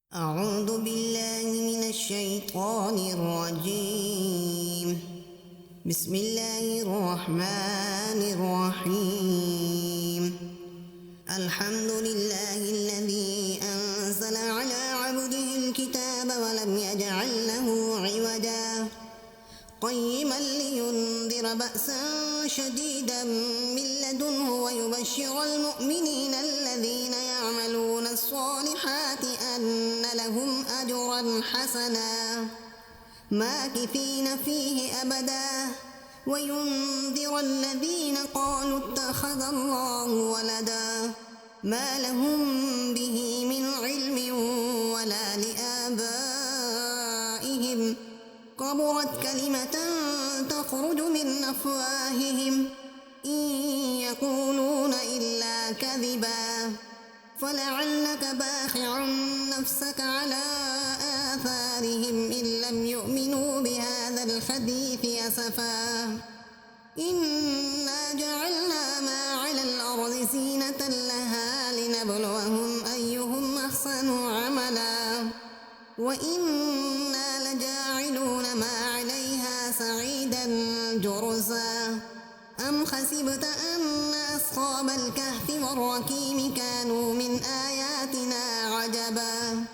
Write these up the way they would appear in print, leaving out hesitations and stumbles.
أعوذ بالله من الشيطان الرجيم. بسم الله الرحمن الرحيم. الحمد لله الذي أنزل على عبده الكتاب ولم يجعل له عوجا قيما لينذر بأسا شديدا من لدنه ويبشر المؤمنين الذين يعملون الصالحات أن لهم أجرا حسنا ماكثين فيه أبدا وينذر الذين قالوا اتخذ الله ولدا ما لهم به من علم ولا لآبائهم كبرت كلمة تخرج من أفواههم إن يقولون إلا كذبا فلعلك باخع نفسك على آثارهم إن لم يؤمنوا بهذا الحديث أسفا إنا جعلنا ما على الأرض زينة لها لنبلوهم أيهم أحسن عملا وإنا لجاعلون ما عليها سعيدا جرزا أم حسبت أن أصحاب الكهف والرقيم كانوا من آياتنا عجبا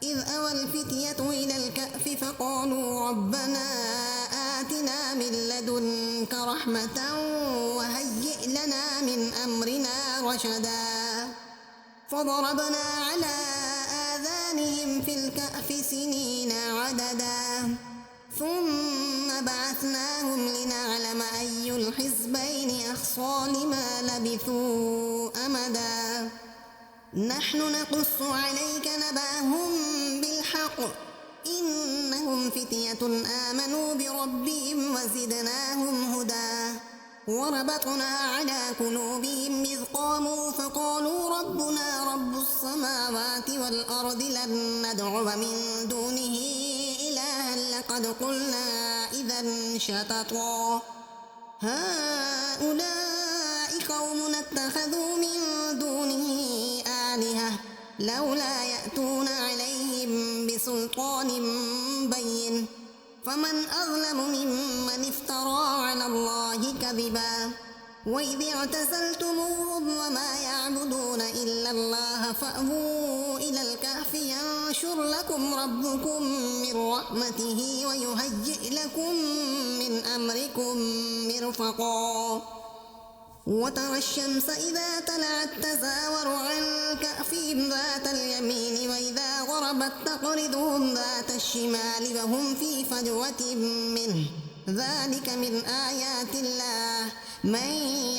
إذ أوى الفتية إلى الكهف فقالوا ربنا آتنا من لدنك رحمة وهيئ لنا من أمرنا رشدا فضربنا على آذانهم في الكهف سنين عددا ثم بعثناهم لنعلم أي الحزبين أحصى لما لبثوا أمدا نحن نقص عليك نبأهم بالحق إنهم فتية آمنوا بربهم وزدناهم هدى وربطنا على قلوبهم إذ قاموا فقالوا ربنا رب السماوات والأرض لن ندعو من دونه إلها لقد قلنا إذا شططا هؤلاء قوم اتخذوا من دونه آلهة لولا يأتون عليهم بسلطان بين فمن أظلم ممن افترى على الله كذبا وإذ اعتزلتموهم وما يعبدون إلا الله فأووا إلى الكهف ينشر لكم ربكم من رحمته ويهيئ لكم من أمركم مرفقا وترى الشمس إذا طلعت تزاور عن كهفهم ذات اليمين وإذا غربت تقرضهم ذات الشمال وهم في فجوة منه ذلك من آيات الله من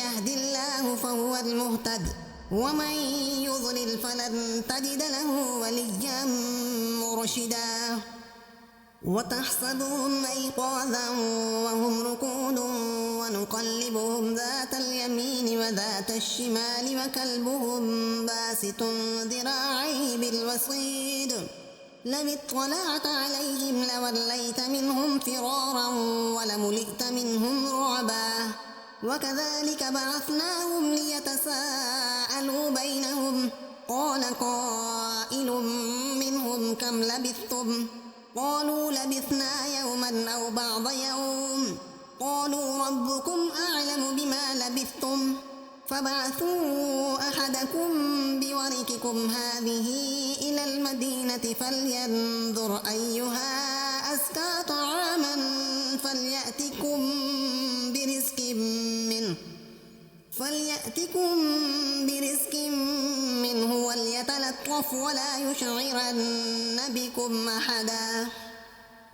يهد الله فهو المهتد ومن يضلل فلن تجد له وليا مرشدا وتحسبهم أيقاظا وهم ركود ونقلبهم ذات اليمين وذات الشمال وكلبهم باسط ذراعيه بالوصيد لو اطلعت عليهم لوليت منهم فرارا ولملئت منهم رعبا وكذلك بعثناهم ليتساءلوا بينهم قال قائل منهم كم لبثتم قالوا لبثنا يوما أو بعض يوم قالوا ربكم أعلم بما لبثتم فبعثوا أحدكم بورقكم هذه إلى المدينة فلينظر أيها أزكى طعاما فليأتكم برزق منه وليتلطف ولا يشعرن بكم أحدا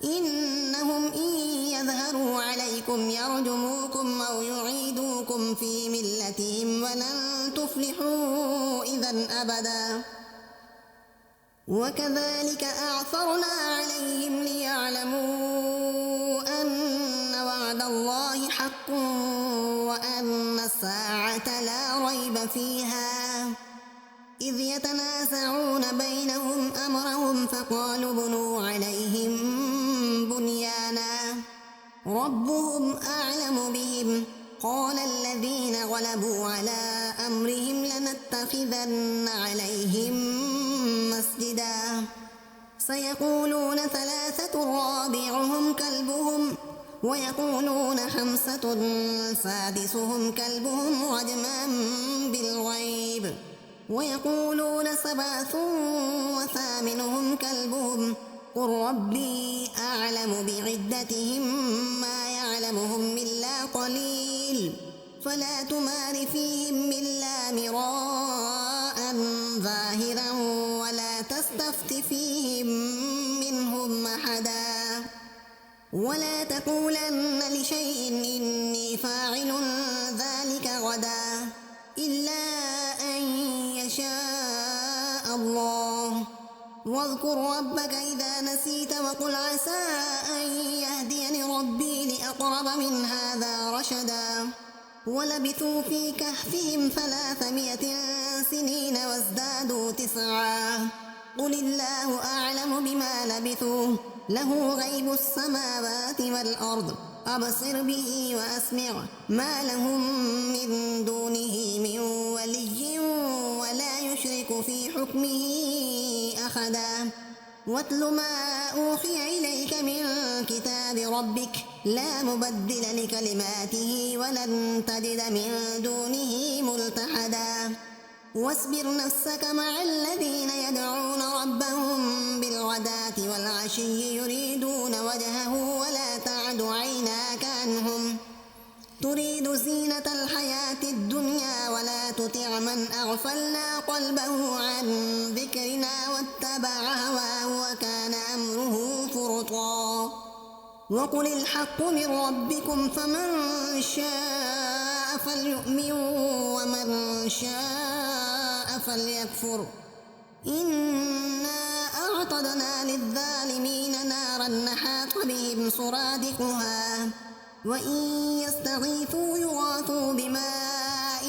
إنهم إن يظهروا عليكم يرجموكم أو يعيدوكم في ملتهم ولن تفلحوا إذا أبدا وكذلك أعثرنا عليهم ليعلموا أن وعد الله حق وأن الساعة لا ريب فيها إذ يتنازعون بينهم أمرهم فقالوا بنوا عليهم بنيانا ربهم أعلم بهم قال الذين غلبوا على أمرهم لنتخذن عليهم مسجدا سيقولون ثلاثة رابعهم كلبهم ويقولون خمسة سادسهم كلبهم رجما بالغيب ويقولون سبعة وثامنهم كلبهم قل ربي أعلم بعدتهم ما يعلمهم إلا قليل فلا تمار فيهم إلا مراء ظاهرا ولا تستفت فيهم منهم أحدا ولا تقولن لشيء إني فاعل ذلك غدا إلا أن يشاء الله واذكر ربك إذا نسيت وقل عسى أن يهديني ربي لأقرب من هذا رشدا ولبثوا في كهفهم 300 سنين وازدادوا 9 قل الله أعلم بما لبثوا له غيب السماوات والأرض أبصر به وأسمع ما لهم من دونه من ولي ولا يشرك في حكمه أحدا واتل ما أوحي إليك من كتاب ربك لا مبدل لكلماته ولن تجد من دونه ملتحدا واصبر نفسك مع الذين يدعون ربهم بالغداة والعشي يريدون وجهه ولا تعد عيناك عنهم تريد زينة الحياة الدنيا ولا تطع من أغفلنا قلبه عن ذكرنا واتبع هواه وكان أمره فرطا وقل الحق من ربكم فمن شاء فليؤمن ومن شاء فليكفر إنا أعتدنا للظالمين نارا نحاط بهم سرادقها وإن يستغيثوا يغاثوا بماء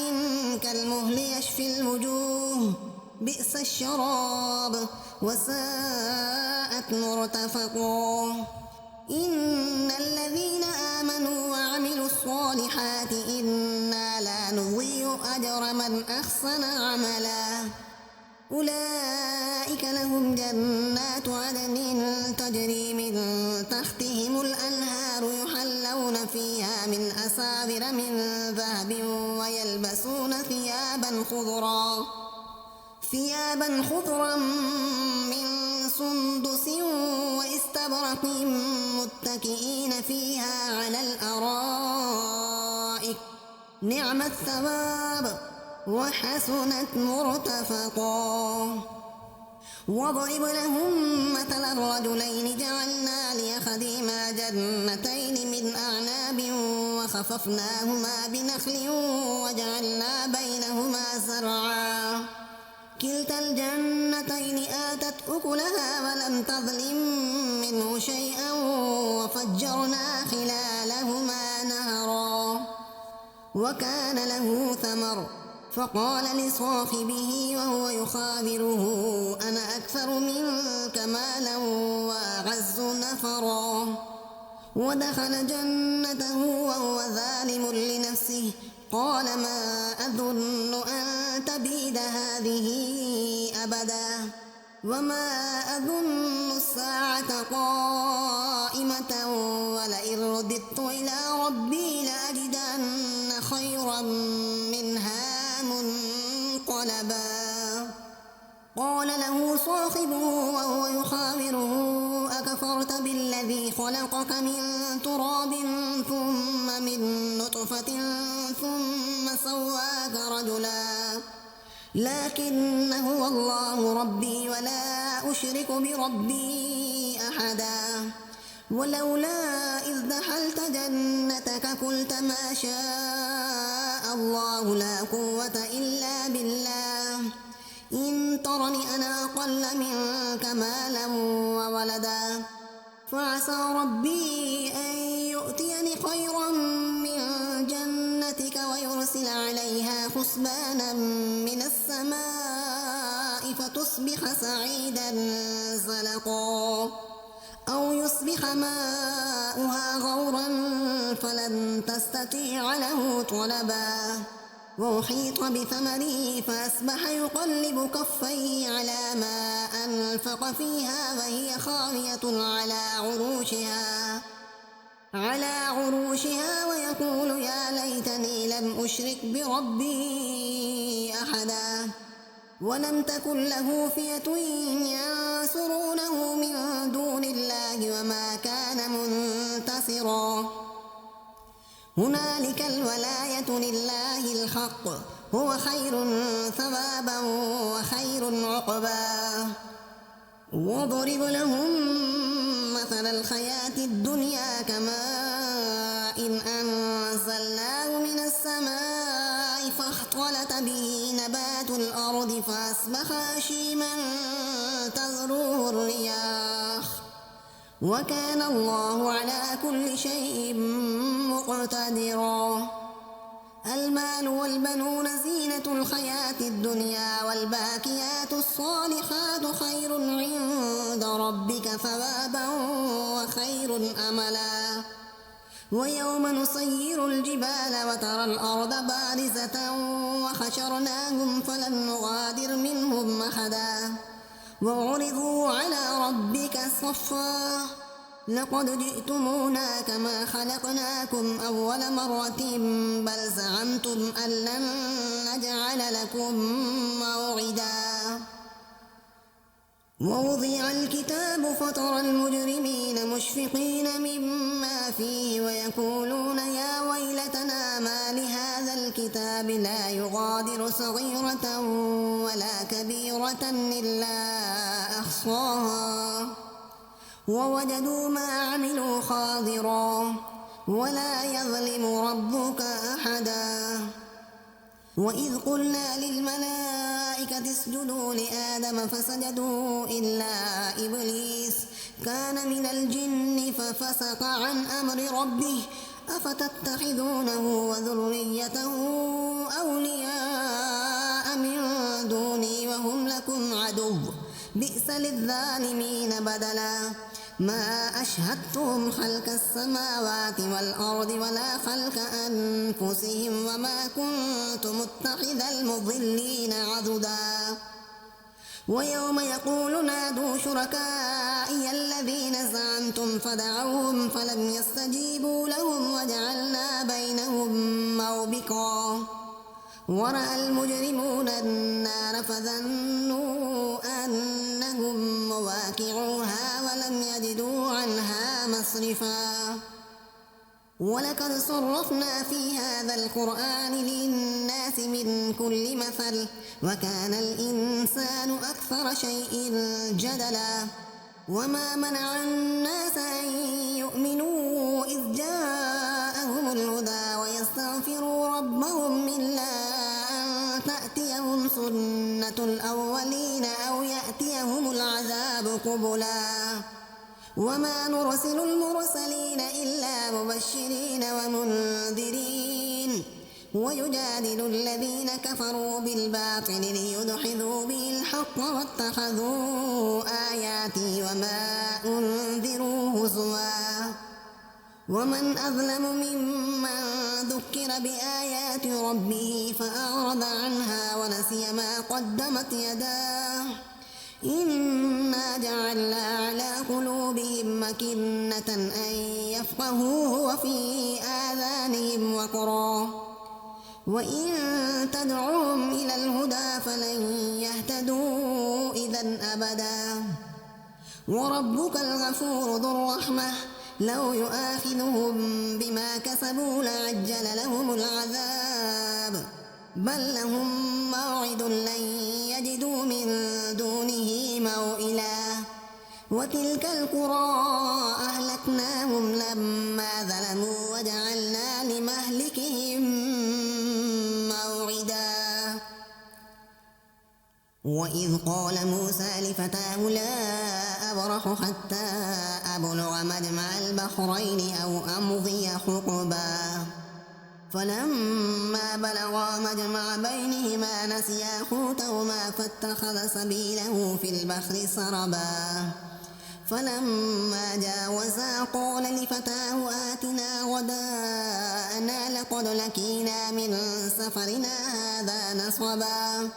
كالمهل يشفي الوجوه بئس الشراب وساءت مرتفقا إن الذين آمنوا وعملوا الصالحات إنا لا نضيع أجر من أحسن عملا أولئك لهم جنات عدن تجري من تحتهم الأنهار يحلون فيها من أساور من ذهب ويلبسون ثيابا خضرا من سندس واستبرق متكئين فيها على الأرائك نعم الثواب وحسنت مرتفقا واضرب لهم مثل الرجلين جعلنا لأحدهما جنتين من أعناب وخففناهما بنخل وجعلنا بينهما زرعا كلتا الجنتين آتت أكلها ولم تظلم منه شيئا وفجرنا خلالهما نهرا وكان له ثمر فقال لصاحبه وهو يخابره أنا أكثر منك مالا وأعز نفرا ودخل جنته وهو ظالم لنفسه قال ما أظن أن تبيد هذه أبدا وما أظن الساعة قائمة ولئن رددت إلى ربي لأجدن خيرا منها منقلبا قال له صاحبه وهو يخابره أكفرت بالذي خلقك من تراب ثم من نطفة ثم سواك رجلا لكن هو الله ربي ولا أشرك بربي أحدا ولولا إذ دخلت جنتك قلت ما شاء الله لا قوة إلا بالله إن ترني أنا أقل منك مالا وولدا فعسى ربي أن يؤتيني خيرا من جنتك ويرسل عليها حسبانا من السماء فتصبح سعيدا زلقا أو يصبح ماؤها غورا فلن تستطيع له طلبا وأحيط بثمره فأصبح يقلب كفيه على ما أنفق فيها وهي خاوية على عروشها ويقول يا ليتني لم أشرك بربي أحدا ولم تكن له فئة ينصرونه من دون الله وما كان منتصرا هنالك الولاية لله الحق هو خير ثوابا وخير عقبا واضرب لهم مثل الحياة الدنيا كماء إن أنزلناه من السماء فاختلط به نبات الأرض فأصبح هشيما تذروه الرياح وكان الله على كل شيء مقتدرا المال والبنون زينة الحياة الدنيا والباقيات الصالحات خير عند ربك ثوابا وخير أملا ويوم نسير الجبال وترى الأرض بارزة وحشرناهم فلم نغادر منهم أحدا وعرضوا على ربك صفا لقد جئتمونا كما خلقناكم أول مرة بل زعمتم أن لن نجعل لكم موعدا ووضع الكتاب فترى المجرمين مشفقين مما فيه ويقولون يا ويلتنا ما لهذا الكتاب لا يغادر صغيرة ولا كبيرة إلا أحصاها ووجدوا ما عملوا حاضرا ولا يظلم ربك أحدا وإذ قلنا للملائكة اسجدوا لآدم فسجدوا إلا إبليس كان من الجن ففسق عن أمر ربه أفتتخذونه وذريته أولياء من دوني وهم لكم عدو بئس للظالمين بدلا ما أشهدتهم خلق السماوات والأرض ولا خلق أنفسهم وما كنت متخذ المضلين عضدا ويوم يقول نادوا شركائي الذين زعمتم فدعوهم فلم يستجيبوا لهم وجعلنا بينهم موبقا ورأى المجرمون النار فظنوا أنهم مواقعوها ولم يجدوا عنها مصرفا ولقد صرفنا في هذا القرآن للناس من كل مثل وكان الإنسان أكثر شيء جدلا وما منع الناس أن يؤمنوا إذ جاءهم الهدى ويستغفروا ربهم إلا أن تأتيهم سنة الأولين أو يأتيهم العذاب قبلا وما نرسل المرسلين إلا مبشرين ومنذرين ويجادل الذين كفروا بالباطل ليدحضوا به الحق واتخذوا آياتي وما أنذروا هزوا ومن أظلم ممن ذكر بآيات ربه فأعرض عنها ونسي ما قدمت يداه إنا جعلنا على قلوبهم مكنة أن يفقهوه وفي آذانهم وقرا وإن تدعوهم إلى الهدى فلن يهتدوا إذا أبدا وربك الغفور ذو الرحمة لو يؤاخذهم بما كسبوا لعجل لهم العذاب بل لهم موعد لن يجدوا من دونه موئلا وتلك القرى أهلكناهم لما ظلموا وجعلنا لمهلكهم موعدا وإذ قال موسى لفتاه لا أبرح حتى أبلغ مجمع البحرين أو أمضي حقبا فلما بلغا مجمع بينهما نسيا حوتهما فاتخذ سبيله في البحر سربا فلما جاوزا قال لفتاه آتنا غداءنا أخلانا لقد لقينا من سفرنا هذا نصبا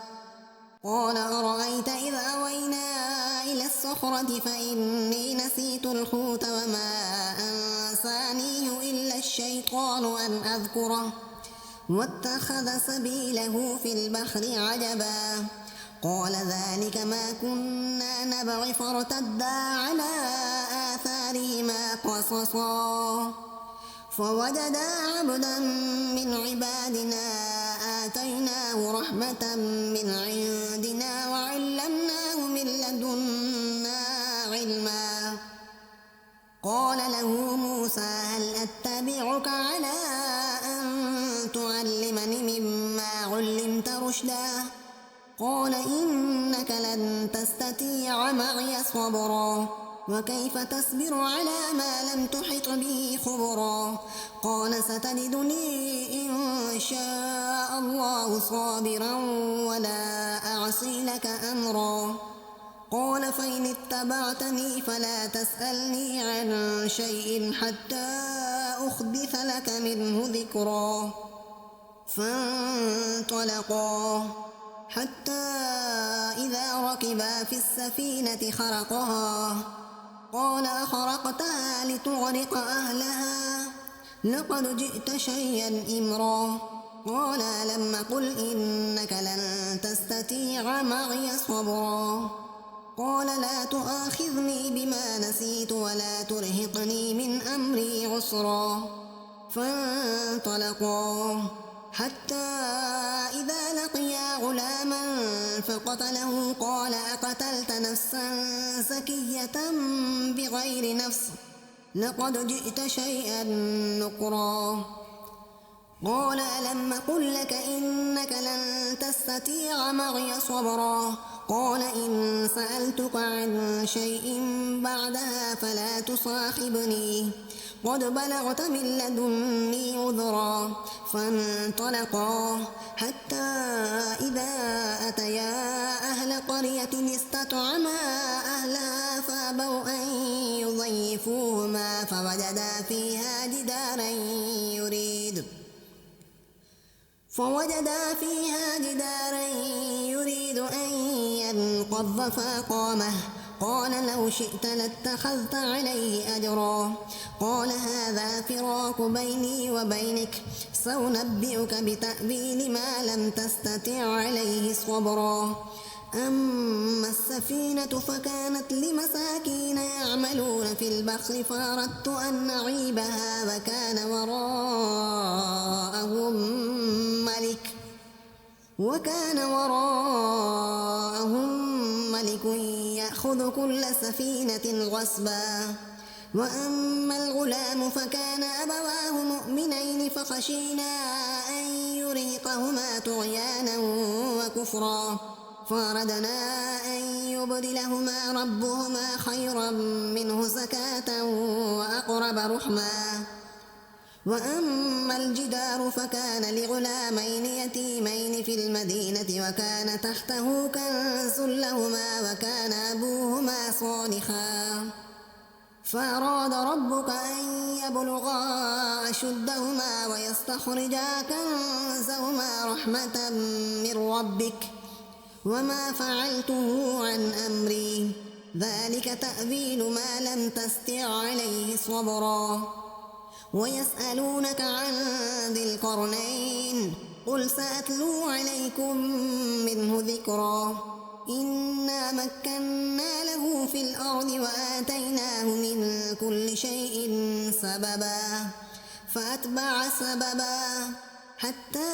قال أرأيت إذ أوينا إلى الصخرة فإني نسيت الحوت وما أنسانيه إلا الشيطان أن أذكره واتخذ سبيله في البحر عجبا قال ذلك ما كنا نبغي فارتدا على آثارهما قصصا فوجدا عبدا من عبادنا آتيناه رحمة من عندنا وعلمناه من لدنا علما قال له موسى هل أتبعك على أن تعلمني مما علمت رشدا قال إنك لن تستطيع معي صبرا وكيف تصبر على ما لم تحط به خبرا قال ستجدني إن شاء الله صابرا ولا أعصي لك أمرا قال فإن اتبعتني فلا تسألني عن شيء حتى أحدث لك منه ذكرا فانطلقا حتى إذا ركبا في السفينة خرقها قال أخرقتها لتغرق أهلها لقد جئت شيئا إمرا قال لم قل إنك لن تستطيع معي صبرا قال لا تؤاخذني بما نسيت ولا ترهقني من أمري عسرا فانطلقا حتى إذا لقيا غلاما فقتله قال أقتلت نفسا زكية بغير نفس لقد جئت شيئا نكرا قال ألم قل لك إنك لن تستطيع معي صبرا قال إن سألتك عن شيء بعدها فلا تصاحبني قد بلغت من لدني عذرا فانطلقا حتى إذا أتيا أهل قرية استطعما أهلها فأبوا أن يضيفوهما فوجدا فيها جدارا يريد أن ينقض فأقامه قال لو شئت لاتخذت عليه أجرا قال هذا فراق بيني وبينك سأنبئك بتأويل ما لم تستطع عليه صبرا أما السفينة فكانت لمساكين يعملون في البحر فأردت أن أعيبها وكان وراءهم ملك يأخذ كل سفينة غصبا وأما الغلام فكان أبواه مؤمنين فخشينا أن يرهقهما طغيانا وكفرا فأردنا أن يبدلهما ربهما خيرا منه زكاة وأقرب رحما وأما الجدار فكان لغلامين يتيمين في المدينة وكان تحته كنز لهما وكان أبوهما صالحا فأراد ربك أن يبلغا أشدهما ويستخرجا كنزهما رحمة من ربك وما فعلته عن أمري ذلك تأويل ما لم تستطع عليه صبرا ويسألونك عن ذي القرنين قل سأتلو عليكم منه ذكرا إنا مكنا له في الأرض وآتيناه من كل شيء سببا فأتبع سببا حتى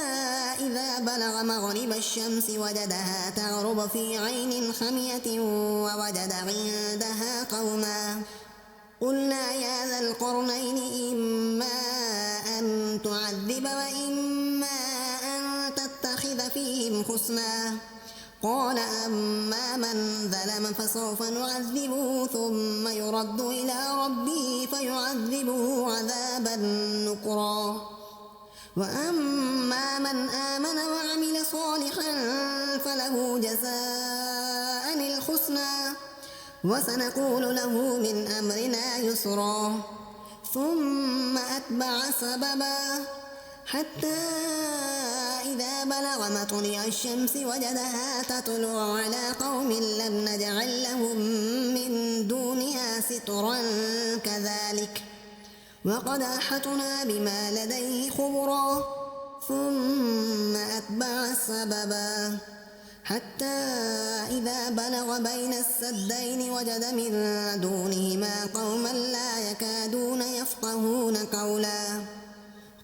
إذا بلغ مغرب الشمس وجدها تغرب في عين خمية ووجد عندها قوما قلنا يا ذا القرنين إما أن تعذب وإما أن تتخذ فيهم حسنا قال أما من ظلم فسوف نعذبه ثم يرد إلى ربه فيعذبه عذابا نكرا وأما من آمن وعمل صالحا فله جزاء الحسنى وسنقول له من أمرنا يسرا ثم أتبع سببا حتى إذا بلغ مطلع الشمس وجدها تطلع على قوم لم نجعل لهم من دونها سترا كذلك وقد أحطنا بما لديه خبرا ثم أتبع سببا حتى إذا بلغ بين السدين وجد من دونهما قوما لا يكادون يفقهون قولا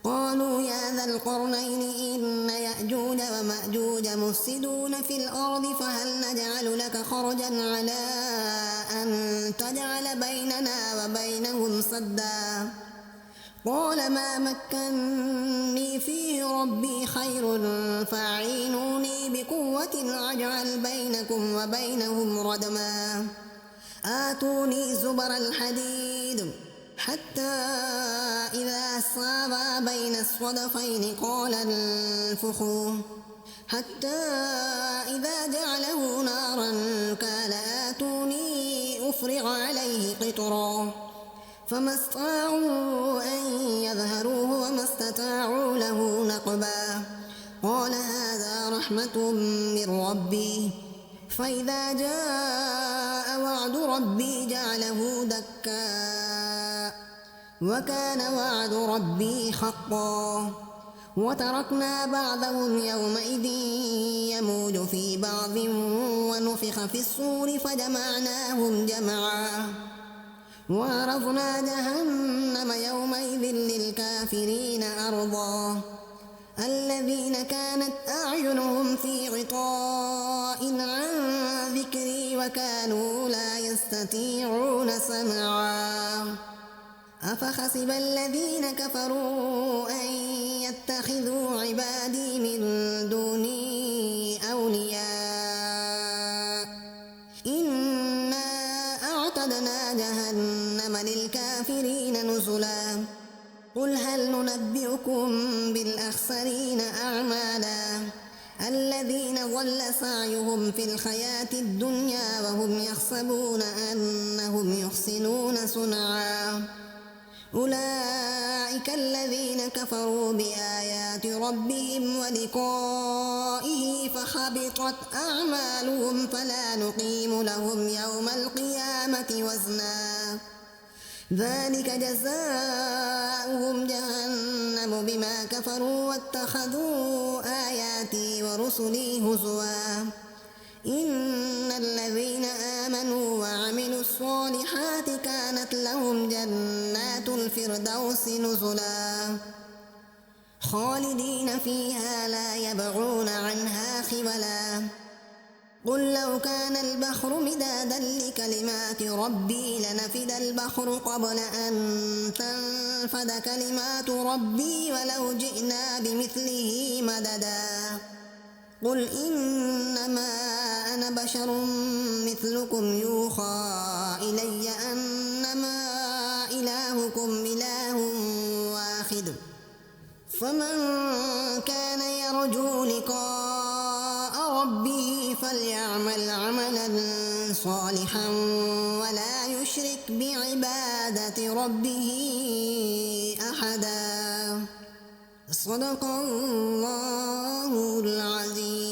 قالوا يا ذا القرنين إن يأجوج ومأجوج مفسدون في الأرض فهل نجعل لك خرجا على أن تجعل بيننا وبينهم سدا قال ما مكني فيه ربي خير فاعينوني بقوة أجعل بينكم وبينهم ردما آتوني زبر الحديد حتى إذا ساوى بين الصدفين قال انفخوا حتى إذا جعله نارا قال آتوني أفرغ عليه قطرا فما استطاعوا أن يظهروه وما استطاعوا له نقبا قال هذا رحمة من ربي فإذا جاء وعد ربي جعله دكا وكان وعد ربي حقا وتركنا بعضهم يومئذ يموج في بعض ونفخ في الصور فجمعناهم جمعا وعرضنا جهنم يومئذ للكافرين عرضا الذين كانت أعينهم في غطاء عن ذكري وكانوا لا يستطيعون سمعا أفحسب الذين كفروا أن يتخذوا عبادي من دوني أولياء إنا أعتدنا جهنم للكافرين نزلا قل هل ننبئكم بالأخسرين أعمالا الذين ضل سعيهم في الحياة الدنيا وهم يحسبون أنهم يحسنون صنعا أولئك الذين كفروا بآيات ربهم ولقائه فحبطت أعمالهم فلا نقيم لهم يوم القيامة وزنا ذلك جزاؤهم جهنم بما كفروا واتخذوا آياتي ورسلي هزوا إن الذين آمنوا وعملوا الصالحات كانت لهم جنات الفردوس نزلا خالدين فيها لا يبغون عنها حولا قل لو كان البحر مدادا لكلمات ربي لنفد البحر قبل أن تنفد كلمات ربي ولو جئنا بمثله مددا قل إنما أنا بشر مثلكم يوحى إلي أنما إلهكم إله واحد فمن كان يرجو لقاء ربه فليعمل عملا صالحا ولا يشرك بعبادة ربه أحدا صدق الله العظيم.